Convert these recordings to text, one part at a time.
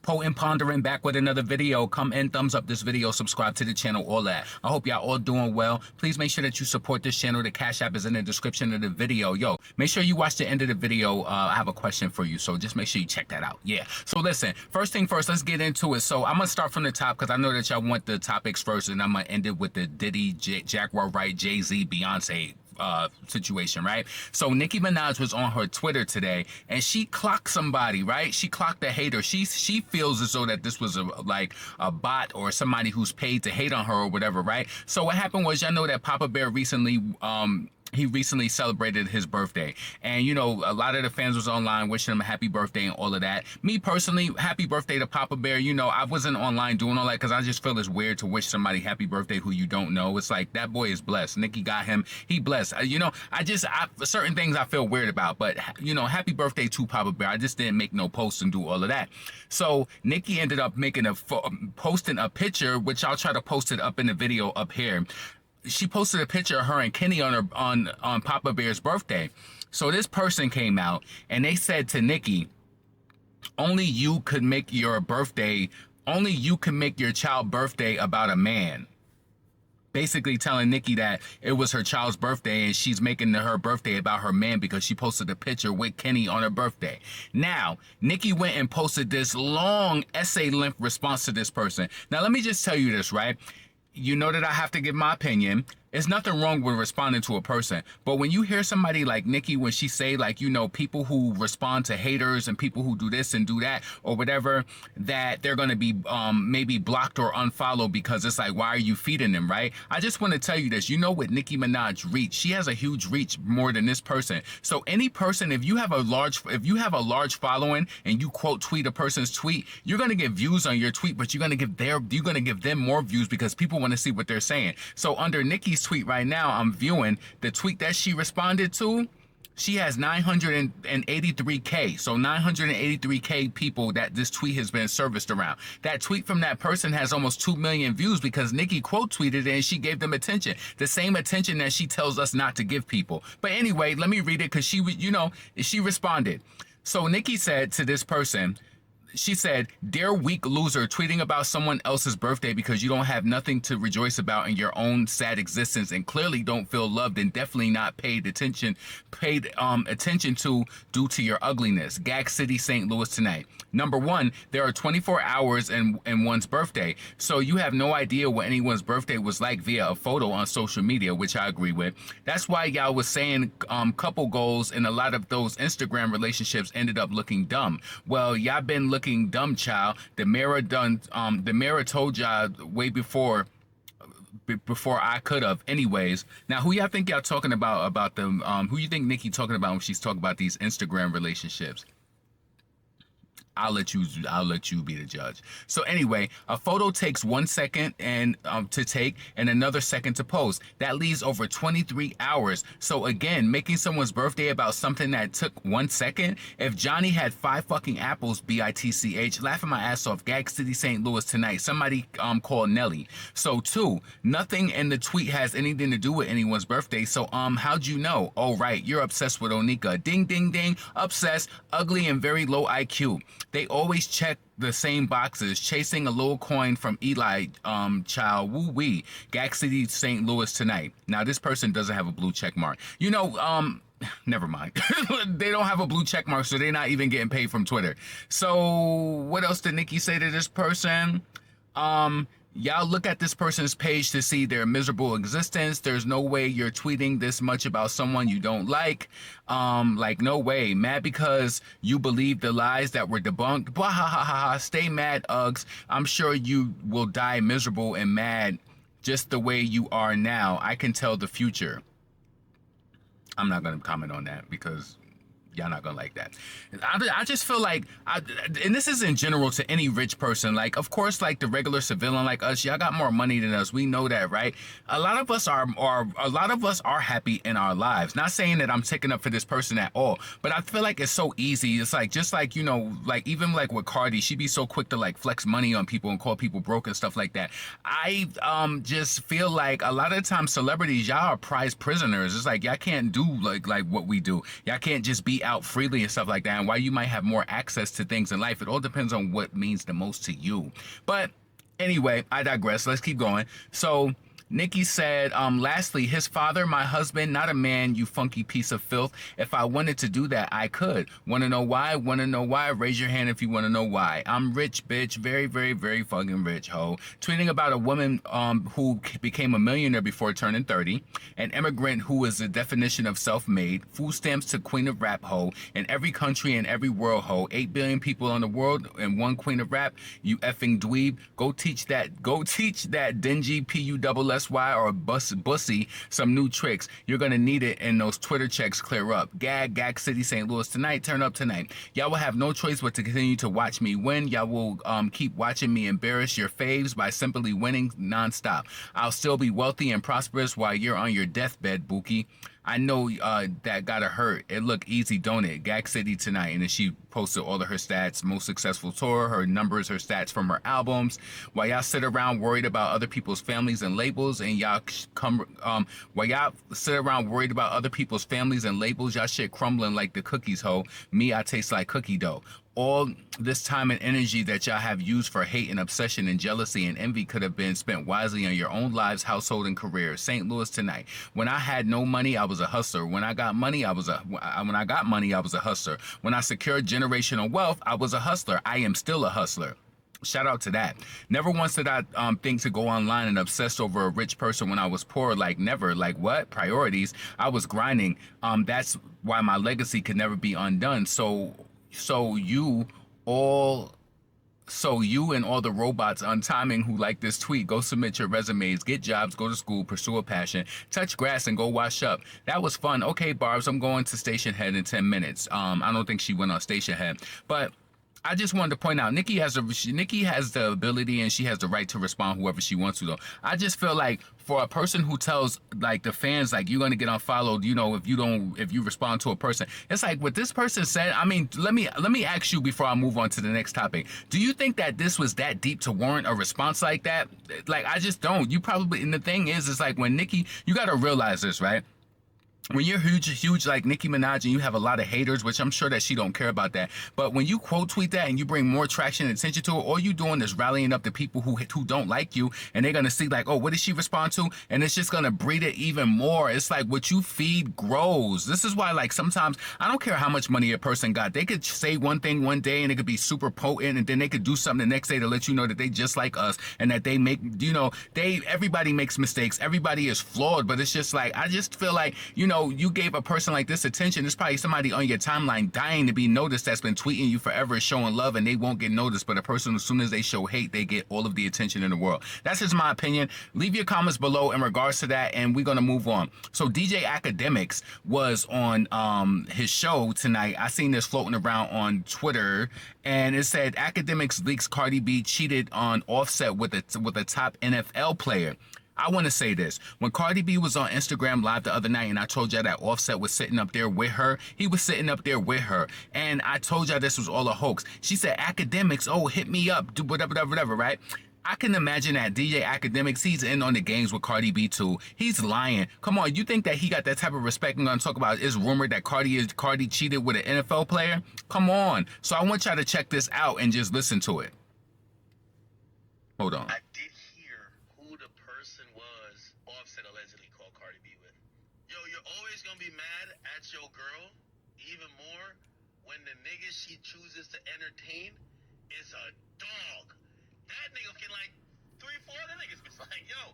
And Pondering back with another video. Come in, thumbs up this video, subscribe to the channel, all that. I hope y'all all doing well. Please make sure that you support this channel. The Cash App is in the description of the video. Yo, make sure you watch the end of the video. I have a question for you, so just make sure you check that out. Yeah. So listen, first thing first, let's get into it. So I'm gonna start from the top because I know that y'all want the topics first, and I'm gonna end it with the Diddy, Jaguar Wright, Jay-Z, Beyonce situation, right? So Nicki Minaj was on her Twitter today and she clocked somebody, right? She clocked a hater. She feels as though that this was like a bot or somebody who's paid to hate on her or whatever, right? So what happened was, y'all know that Papa Bear recently he recently celebrated his birthday, and you know, a lot of the fans was online wishing him a happy birthday and all of that. Me personally, happy birthday to Papa Bear. You know, I wasn't online doing all that because I just feel it's weird to wish somebody happy birthday who you don't know. It's like, that boy is blessed. Nicki got him, he blessed. You know, certain things I feel weird about, but you know, happy birthday to Papa Bear. I just didn't make no posts and do all of that. So Nicki ended up making posting a picture, which I'll try to post it up in the video up here. She posted a picture of her and Kenny on Papa Bear's birthday. So this person came out and they said to Nicki, only you can make your child birthday about a man. Basically telling Nicki that it was her child's birthday and she's making her birthday about her man because she posted a picture with Kenny on her birthday. Now, Nicki went and posted this long essay-length response to this person. Now, let me just tell you this, right? You know that I have to give my opinion. There's nothing wrong with responding to a person. But when you hear somebody like Nicki, when she say, like, you know, people who respond to haters and people who do this and do that or whatever, that they're going to be maybe blocked or unfollowed because it's like, why are you feeding them, right? I just want to tell you this. You know, with Nicki Minaj reach, she has a huge reach more than this person. So any person, if you have a large following and you quote tweet a person's tweet, you're going to get views on your tweet, but you're going to give them more views because people want to see what they're saying. So under Nicki's tweet right now, I'm viewing the tweet that she responded to. She has 983K. So 983K people that this tweet has been serviced around. That tweet from that person has almost 2 million views because Nicki quote tweeted it and she gave them attention. The same attention that she tells us not to give people. But anyway, let me read it because she responded. So Nicki said to this person, she said, "Dear weak loser, tweeting about someone else's birthday because you don't have nothing to rejoice about in your own sad existence and clearly don't feel loved and definitely not paid attention to due to your ugliness. Gag City, St. Louis tonight. Number one, there are 24 hours in one's birthday, so you have no idea what anyone's birthday was like via a photo on social media," which I agree with. That's why y'all was saying couple goals and a lot of those Instagram relationships ended up looking dumb. Well, y'all been looking dumb, child. The mirror told y'all way before I could have. Anyways, now who y'all think y'all talking about them? Who you think Nicki talking about when she's talking about these Instagram relationships? I'll let you be the judge. So anyway, a photo takes 1 second and to take and another second to post. That leaves over 23 hours. So again, making someone's birthday about something that took 1 second. If Johnny had 5 fucking apples, BITCH, laughing my ass off. Gag City, St. Louis tonight. Somebody called Nelly. So 2, nothing in the tweet has anything to do with anyone's birthday. So how'd you know? Oh right, you're obsessed with Onika. Ding ding ding. Obsessed, ugly, and very low IQ. They always check the same boxes, chasing a little coin from Eli, child, woo-wee. Gag City, St. Louis tonight. Now, this person doesn't have a blue check mark. You know, never mind. They don't have a blue check mark, so they're not even getting paid from Twitter. So, what else did Nicki say to this person? Y'all look at this person's page to see their miserable existence. There's no way you're tweeting this much about someone you don't like. Like, no way. Mad because you believe the lies that were debunked. Blah, ha, ha, ha, ha. Stay mad, Uggs. I'm sure you will die miserable and mad just the way you are now. I can tell the future. I'm not going to comment on that because y'all not gonna like that. I just feel like, and this is in general to any rich person, like, of course, like the regular civilian like us, y'all got more money than us. We know that, right? A lot of us are happy in our lives. Not saying that I'm taking up for this person at all, but I feel like it's so easy. It's like, just like, you know, like even like with Cardi, she be so quick to like flex money on people and call people broke and stuff like that. I just feel like a lot of times celebrities, y'all are prized prisoners. It's like, y'all can't do like what we do. Y'all can't just be eat out freely and stuff like that, and why you might have more access to things in life. It all depends on what means the most to you. But anyway, I digress. Let's keep going. So Nicki said, lastly, his father, my husband, not a man, you funky piece of filth. If I wanted to do that, I could. Want to know why? Want to know why? Raise your hand if you want to know why. I'm rich, bitch. Very, very, very fucking rich, ho. Tweeting about a woman who became a millionaire before turning 30. An immigrant who is the definition of self-made. Food stamps to queen of rap, ho. In every country and every world, ho. 8 billion people on the world and one queen of rap. You effing dweeb. Go teach that dingy P-U-double-S or bussy some new tricks. You're gonna need it, and those Twitter checks clear up. Gag City, St. Louis tonight. Turn up tonight. Y'all will have no choice but to continue to watch me win. Y'all will keep watching me embarrass your faves by simply winning nonstop. I'll still be wealthy and prosperous while you're on your deathbed, Buki. I know that gotta hurt. It look easy, don't it? Gag City tonight. And then she posted all of her stats, most successful tour, her numbers, her stats from her albums. While y'all sit around worried about other people's families and labels, and y'all while y'all sit around worried about other people's families and labels, y'all shit crumbling like the cookies, ho. Me, I taste like cookie dough. All this time and energy that y'all have used for hate and obsession and jealousy and envy could have been spent wisely on your own lives, household, and career. St. Louis tonight. When I had no money, I was a hustler. When I got money, I was a hustler. When I secured generational wealth, I was a hustler. I am still a hustler. Shout out to that. Never once did I think to go online and obsess over a rich person when I was poor. Like never. Like what? Priorities. I was grinding. That's why my legacy could never be undone. So you and all the robots on timing who like this tweet, go submit your resumes, get jobs, go to school, pursue a passion, touch grass, and go wash up. That was fun. Okay, Barbs, I'm going to Station Head in 10 minutes. I don't think she went on Station Head, but I just wanted to point out, Nicki has the ability and she has the right to respond whoever she wants to, though. I just feel like for a person who tells like the fans like you're gonna get unfollowed, you know, if you respond to a person, it's like what this person said. I mean, let me ask you before I move on to the next topic. Do you think that this was that deep to warrant a response like that? Like, I just don't. You probably, and the thing is, it's like when Nicki, you gotta realize this, right? When you're huge like Nicki Minaj and you have a lot of haters, which I'm sure that she don't care about that, but when you quote tweet that and you bring more traction and attention to it, all you doing is rallying up the people who don't like you, and they're gonna see like, oh, what did she respond to? And it's just gonna breed it even more. It's like what you feed grows. This is why, like, sometimes I don't care how much money a person got. They could say one thing one day and it could be super potent, and then they could do something the next day to let you know that they just like us and that they make, you know, everybody makes mistakes. Everybody is flawed, but it's just like, I just feel like, you know, you gave a person like this attention. There's probably somebody on your timeline dying to be noticed that's been tweeting you forever, showing love, and they won't get noticed. But a person, as soon as they show hate, they get all of the attention in the world. That's just my opinion. Leave your comments below in regards to that, and we're gonna move on. So DJ Akademiks was on his show tonight. I seen this floating around on Twitter, and it said Akademiks leaks Cardi B cheated on Offset with a top NFL player. I want to say this. When Cardi B was on Instagram Live the other night and I told y'all that Offset was sitting up there with her, he was sitting up there with her. And I told y'all this was all a hoax. She said, Akademiks, oh, hit me up, do whatever, right? I can imagine that DJ Akademiks, he's in on the games with Cardi B too. He's lying. Come on, you think that he got that type of respect and gonna talk about it's rumored that Cardi cheated with an NFL player? Come on. So I want y'all to check this out and just listen to it. Hold on. I did hear who the person was Offset allegedly called Cardi B with. Yo, you're always gonna be mad at your girl even more when the nigga she chooses to entertain is a dog. That nigga can like 3-4 other niggas. It's like, yo,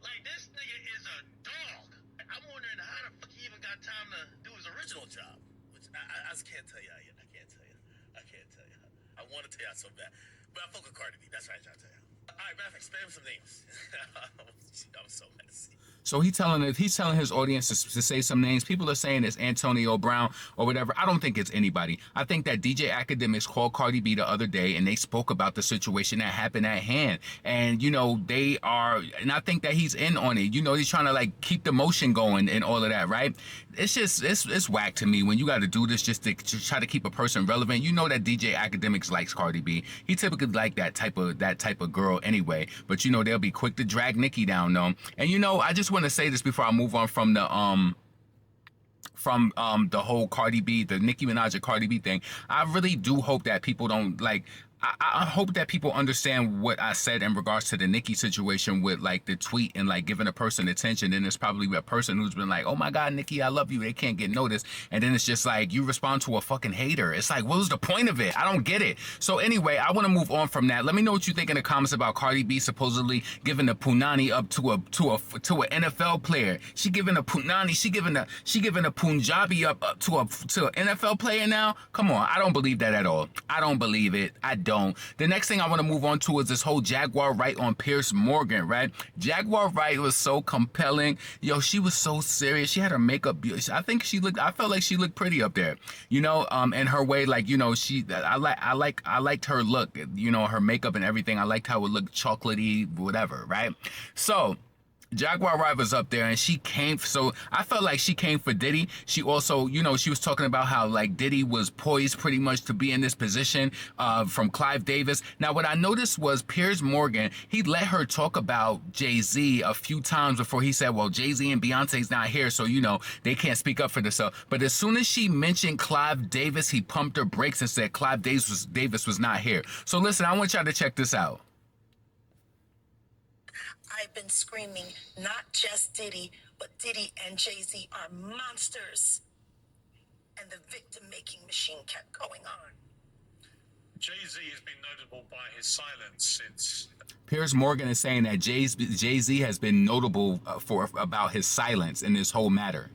like this nigga is a dog. I'm wondering how the fuck he even got time to do his original job. Which I just can't tell y'all yet. I can't tell you. I want to tell y'all so bad. But I fuck with Cardi B. That's right, I'm trying to tell you. All right, matter of fact, spam some names. I'm so messy. So he's telling his audience to say some names. People are saying it's Antonio Brown or whatever. I don't think it's anybody. I think that DJ Akademiks called Cardi B the other day and they spoke about the situation that happened at hand. And, you know, and I think that he's in on it. You know, he's trying to like keep the motion going and all of that, right? It's just, it's whack to me when you got to do this just to try to keep a person relevant. You know that DJ Akademiks likes Cardi B. He typically like that type of girl anyway. But, you know, they'll be quick to drag Nicki down, though. And, you know, I just want to say this before I move on from the the whole Cardi B, the Nicki Minaj and Cardi B thing. I really do hope that people don't like. I hope that people understand what I said in regards to the Nicki situation with like the tweet and like giving a person attention. And there's probably a person who's been like, oh my God, Nicki, I love you. They can't get noticed. And then it's just like you respond to a fucking hater. It's like, what was the point of it? I don't get it. So anyway, I want to move on from that. Let me know what you think in the comments about Cardi B supposedly giving the punani up to an NFL player. She giving a punani. She giving a Punjabi up to an NFL player now. Come on, I don't believe that at all. I don't believe it. I don't. The next thing I want to move on to is this whole Jaguar Wright on Piers Morgan, right? Jaguar Wright was so compelling. Yo, she was so serious. She had her makeup. I felt like she looked pretty up there, you know, in her way. Like, you know, I liked her look, you know, her makeup and everything. I liked how it looked chocolatey, whatever, right? So Jaguar Wright was up there and she came, so I felt like she came for Diddy. She also, you know, she was talking about how like Diddy was poised pretty much to be in this position from Clive Davis. Now, what I noticed was Piers Morgan, he let her talk about Jay-Z a few times before he said, well, Jay-Z and Beyonce's not here, so, you know, they can't speak up for themselves. But as soon as she mentioned Clive Davis, he pumped her brakes and said Clive Davis was not here. So listen, I want y'all to check this out. I've been screaming, not just Diddy, but Diddy and Jay-Z are monsters. And the victim-making machine kept going on. Jay-Z has been notable by his silence since... Piers Morgan is saying that Jay-Z has been notable about his silence in this whole matter.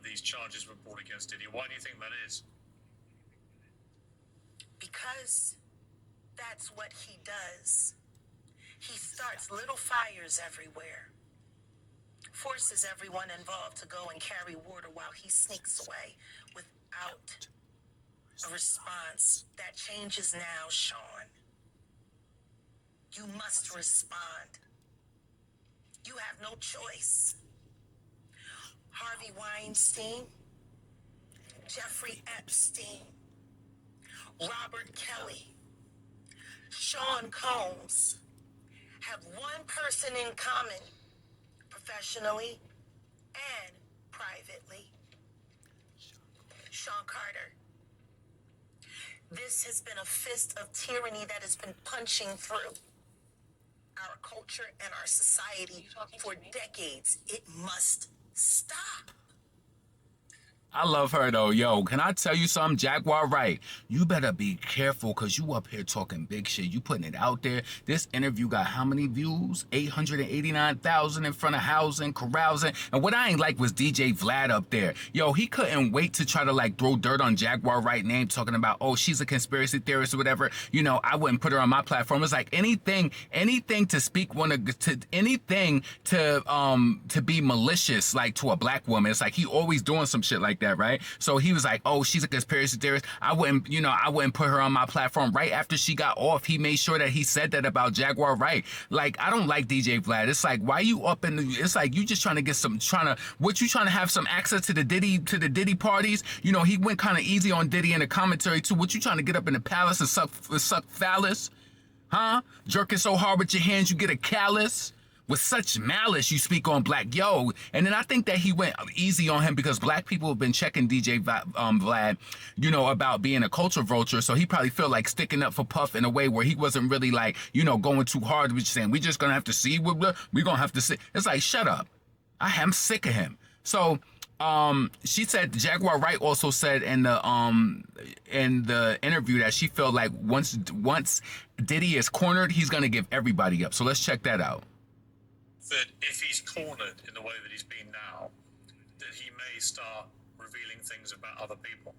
These charges were brought against Diddy. Why do you think that is? Because that's what he does. He starts little fires everywhere, forces everyone involved to go and carry water while he sneaks away without a response. That changes now, Sean. You must respond. You have no choice. Harvey Weinstein, Jeffrey Epstein, Robert Kelly, Sean Combs, have one person in common, professionally and privately. Sean Carter. This has been a fist of tyranny that has been punching through our culture and our society for decades. It must stop. I love her though. Yo, can I tell you something? Jaguar Wright, you better be careful because you up here talking big shit. You putting it out there. This interview got how many views? 889,000 in front of housing, carousing. And what I ain't like was DJ Vlad up there. Yo, he couldn't wait to try to like throw dirt on Jaguar Wright name, talking about, oh, she's a conspiracy theorist or whatever. You know, I wouldn't put her on my platform. It's like anything to speak anything to be malicious, like to a black woman. It's like he always doing some shit like that, right? So he was like, oh, she's a conspiracy theorist. I wouldn't put her on my platform. Right after she got off, he made sure that he said that about Jaguar Wright. Like, I don't like DJ Vlad. It's like, why you up in the, it's like you just trying to have some access to the Diddy parties. You know, he went kind of easy on Diddy in the commentary too. What you trying to get up in the palace and suck phallus? Huh? Jerking so hard with your hands you get a callus? With such malice you speak on black, yo. And then I think that he went easy on him because black people have been checking DJ Vlad, you know, about being a culture vulture. So he probably felt like sticking up for Puff in a way where he wasn't really like, you know, going too hard. We're just saying, we're just going to have to see. We're going to have to see. It's like, shut up. I am sick of him. So she said, Jaguar Wright also said in the interview that she felt like once Diddy is cornered, he's going to give everybody up. So let's check that out. That if he's cornered in the way that he's been now, that he may start revealing things about other people.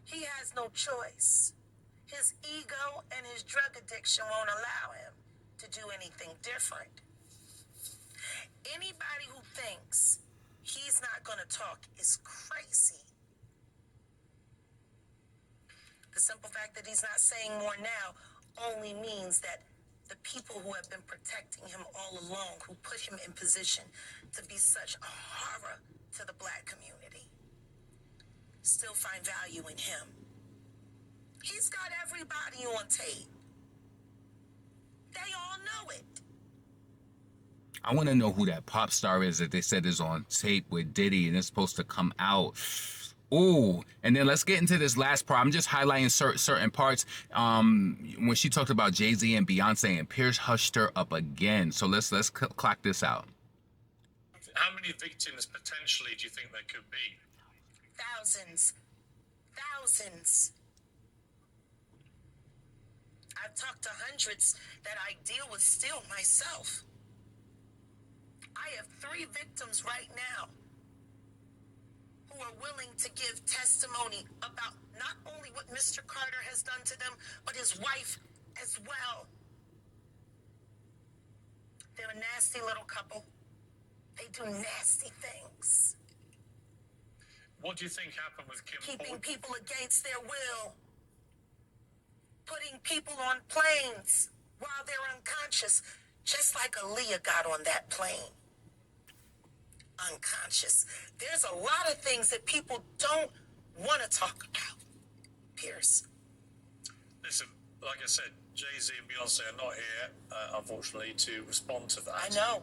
He has no choice. His ego and his drug addiction won't allow him to do anything different. Anybody who thinks he's not going to talk is crazy. The simple fact that he's not saying more now only means that the people who have been protecting him all along, who put him in position to be such a horror to the black community, still find value in him. He's got everybody on tape. They all know it. I want to know who that pop star is that they said is on tape with Diddy and it's supposed to come out. Ooh, and then let's get into this last part. I'm just highlighting certain parts. When she talked about Jay-Z and Beyonce, and Pierce hushed her up again. So let's clock this out. How many victims potentially do you think there could be? Thousands. Thousands. I've talked to hundreds that I deal with still myself. I have 3 victims right now who are willing to give testimony about not only what Mr. Carter has done to them, but his wife as well. They're a nasty little couple. They do nasty things. What do you think happened with Kim? Keeping people against their will. Putting people on planes while they're unconscious, just like Aaliyah got on that plane. Unconscious. There's a lot of things that people don't want to talk about, Pierce. Listen, like I said, Jay-Z and Beyonce are not here, unfortunately, to respond to that. I know.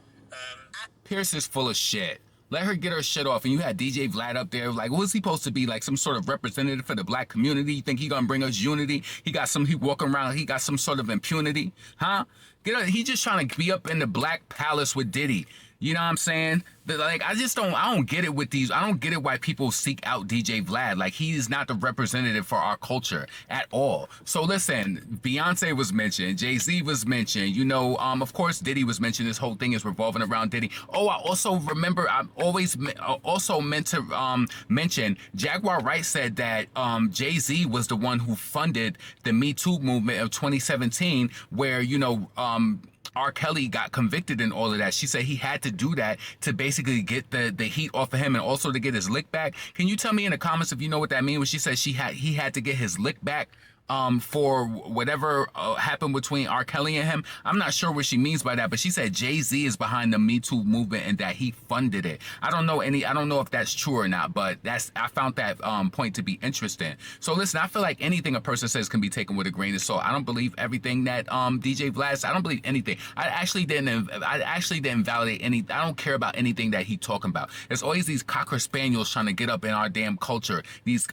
Pierce is full of shit. Let her get her shit off. And you had DJ Vlad up there, like, what was he supposed to be, like some sort of representative for the black community? You think he gonna bring us unity? He walking around, he got some sort of impunity, huh? He just trying to be up in the black palace with Diddy. You know what I'm saying? Like, I don't get it with these. I don't get it why people seek out DJ Vlad. Like, he is not the representative for our culture at all. So listen, Beyonce was mentioned, Jay-Z was mentioned, you know, of course Diddy was mentioned. This whole thing is revolving around Diddy. Oh, I also remember, I always also meant to mention Jaguar Wright said that Jay-Z was the one who funded the MeToo movement of 2017, where, you know, R. Kelly got convicted and all of that. She said he had to do that to basically get the heat off of him and also to get his lick back. Can you tell me in the comments if you know what that means when she said he had to get his lick back for whatever happened between R. Kelly and him? I'm not sure what she means by that, but she said Jay-Z is behind the Me Too movement and that he funded it. I don't know if that's true or not, but I found that point to be interesting. So listen, I feel like anything a person says can be taken with a grain of salt. I don't believe everything that DJ Vlad said. I don't believe anything. I actually didn't validate any. I don't care about anything that he talking about. There's always these cocker spaniels trying to get up in our damn culture. These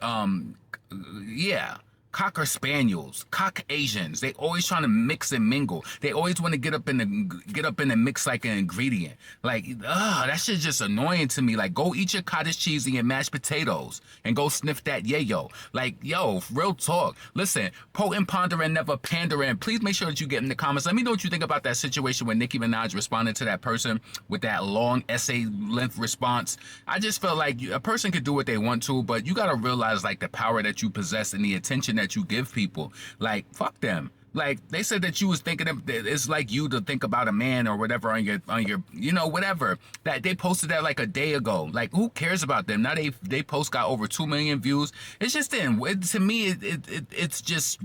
Cocker spaniels, cock Asians. They always trying to mix and mingle. They always want to get up in the mix like an ingredient. Like, that shit's just annoying to me. Like, go eat your cottage cheese and your mashed potatoes and go sniff that yayo. Like, yo, real talk. Listen, potent, pondering, never pandering. Please make sure that you get in the comments. Let me know what you think about that situation when Nicki Minaj responded to that person with that long essay length response. I just feel like a person could do what they want to, but you got to realize, like, the power that you possess and the attention that you give people. Like, fuck them. Like, they said that you was thinking of, it's like you to think about a man or whatever on your, you know, whatever. That they posted that like a day ago. Like, who cares about them? Now they post got over 2 million views. It's just to me, it's just,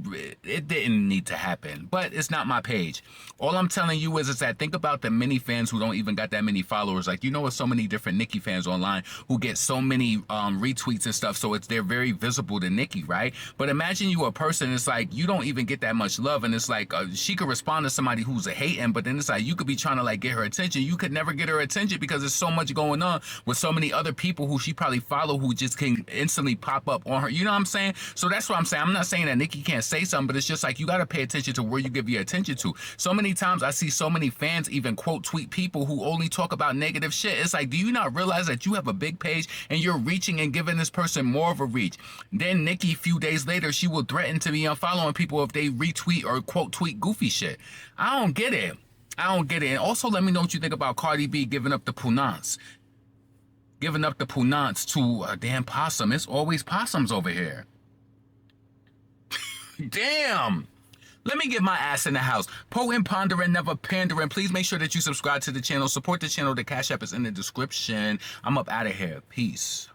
it didn't need to happen. But it's not my page. All I'm telling you is that think about the many fans who don't even got that many followers. Like, you know, there's so many different Nicki fans online who get so many retweets and stuff. So they're very visible to Nicki, right? But imagine you a person, it's like you don't even get that much love. And it's like she could respond to somebody who's a hating, but then it's like you could be trying to like get her attention. You could never get her attention because there's so much going on with so many other people who she probably follow who just can instantly pop up on her. You know what I'm saying? So that's what I'm saying. I'm not saying that Nicki can't say something, but it's just like you got to pay attention to where you give your attention to. So many times I see so many fans even quote tweet people who only talk about negative shit. It's like, do you not realize that you have a big page and you're reaching and giving this person more of a reach? Then Nicki, a few days later, she will threaten to be unfollowing people if they retweet or quote tweet goofy shit. I don't get it. And also let me know what you think about Cardi B giving up the punans. Giving up the punans to a damn possum. It's always possums over here. Damn. Let me get my ass in the house. Potent, pondering, never pandering. Please make sure that you subscribe to the channel. Support the channel. The Cash App is in the description. I'm up out of here. Peace.